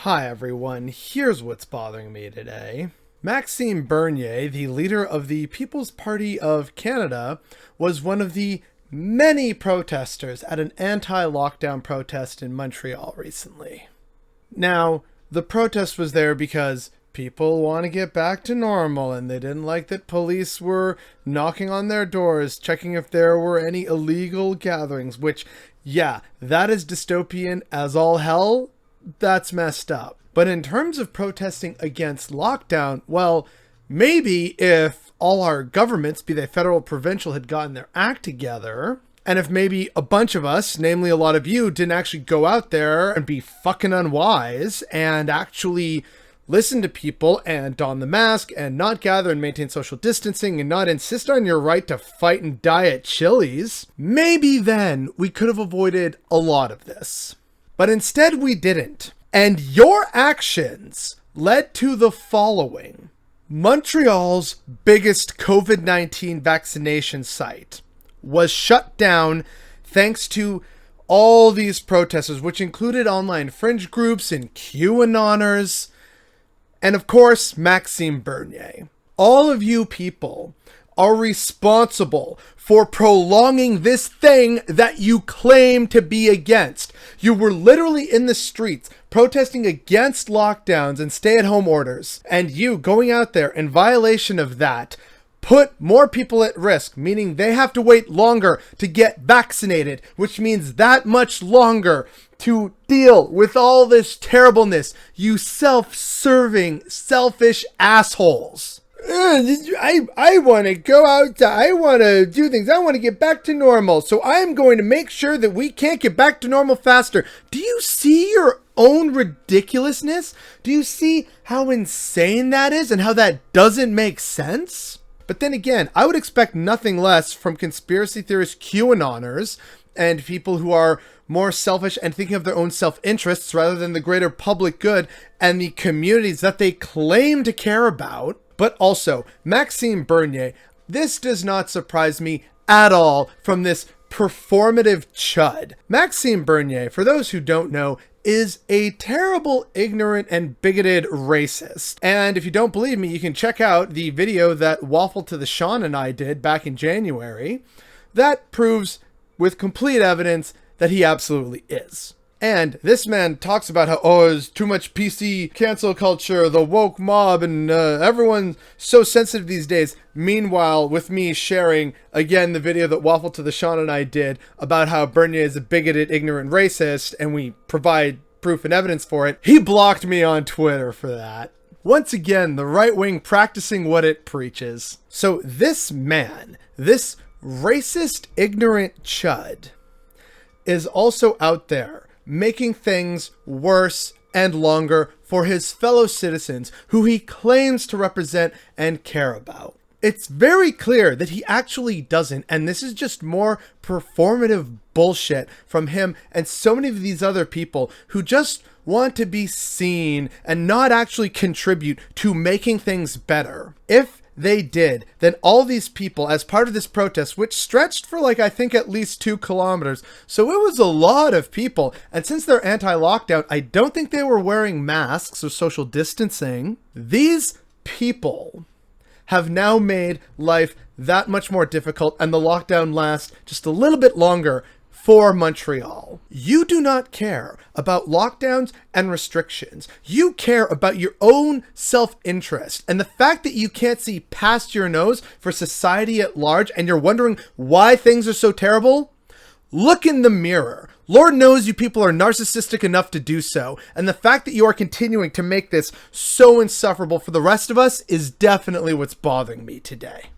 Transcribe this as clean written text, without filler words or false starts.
Hi everyone, here's what's bothering me today. Maxime Bernier, the leader of the People's Party of Canada, was one of the many protesters at an anti-lockdown protest in Montreal recently. Now, the protest was there because people want to get back to normal and they didn't like that police were knocking on their doors, checking if there were any illegal gatherings, which, yeah, that is dystopian as all hell. That's messed up. But in terms of protesting against lockdown, well, maybe if all our governments, be they federal or provincial, had gotten their act together, and if maybe a bunch of us, namely a lot of you, didn't actually go out there and be fucking unwise and actually listen to people and don the mask and not gather and maintain social distancing and not insist on your right to fight and die at Chili's, maybe then we could have avoided a lot of this. But instead we didn't. And your actions led to the following. Montreal's biggest COVID-19 vaccination site was shut down thanks to all these protesters, which included online fringe groups and QAnoners, and of course, Maxime Bernier. All of you people are responsible for prolonging this thing that you claim to be against. You were literally in the streets protesting against lockdowns and stay-at-home orders, and you going out there in violation of that put more people at risk, meaning they have to wait longer to get vaccinated, which means that much longer to deal with all this terribleness, you self-serving, selfish assholes. I want to go outside. I want to do things. I want to get back to normal. So I'm going to make sure that we can't get back to normal faster. Do you see your own ridiculousness? Do you see how insane that is and how that doesn't make sense? But then again, I would expect nothing less from conspiracy theorist QAnoners and people who are more selfish and thinking of their own self-interests rather than the greater public good and the communities that they claim to care about. But also, Maxime Bernier, this does not surprise me at all from this performative chud. Maxime Bernier, for those who don't know, is a terrible, ignorant, and bigoted racist. And if you don't believe me, you can check out the video that Waffle to the Sean and I did back in January. That proves with complete evidence that he absolutely is. And this man talks about how, there's too much PC cancel culture, the woke mob, and everyone's so sensitive these days. Meanwhile, with me sharing, again, the video that Waffle to the Sean and I did about how Bernier is a bigoted, ignorant racist, and we provide proof and evidence for it, he blocked me on Twitter for that. Once again, the right wing practicing what it preaches. So this man, this racist, ignorant chud, is also out there making things worse and longer for his fellow citizens who he claims to represent and care about. It's very clear that he actually doesn't, and this is just more performative bullshit from him and so many of these other people who just want to be seen and not actually contribute to making things better. If they did, then all these people, as part of this protest, which stretched for I think at least 2 kilometers, so it was a lot of people, and since they're anti-lockdown, I don't think they were wearing masks or social distancing. These people have now made life that much more difficult, and the lockdown lasts just a little bit longer for Montreal. You do not care about lockdowns and restrictions. You care about your own self-interest. And the fact that you can't see past your nose for society at large and you're wondering why things are so terrible, look in the mirror. Lord knows you people are narcissistic enough to do so. And the fact that you are continuing to make this so insufferable for the rest of us is definitely what's bothering me today.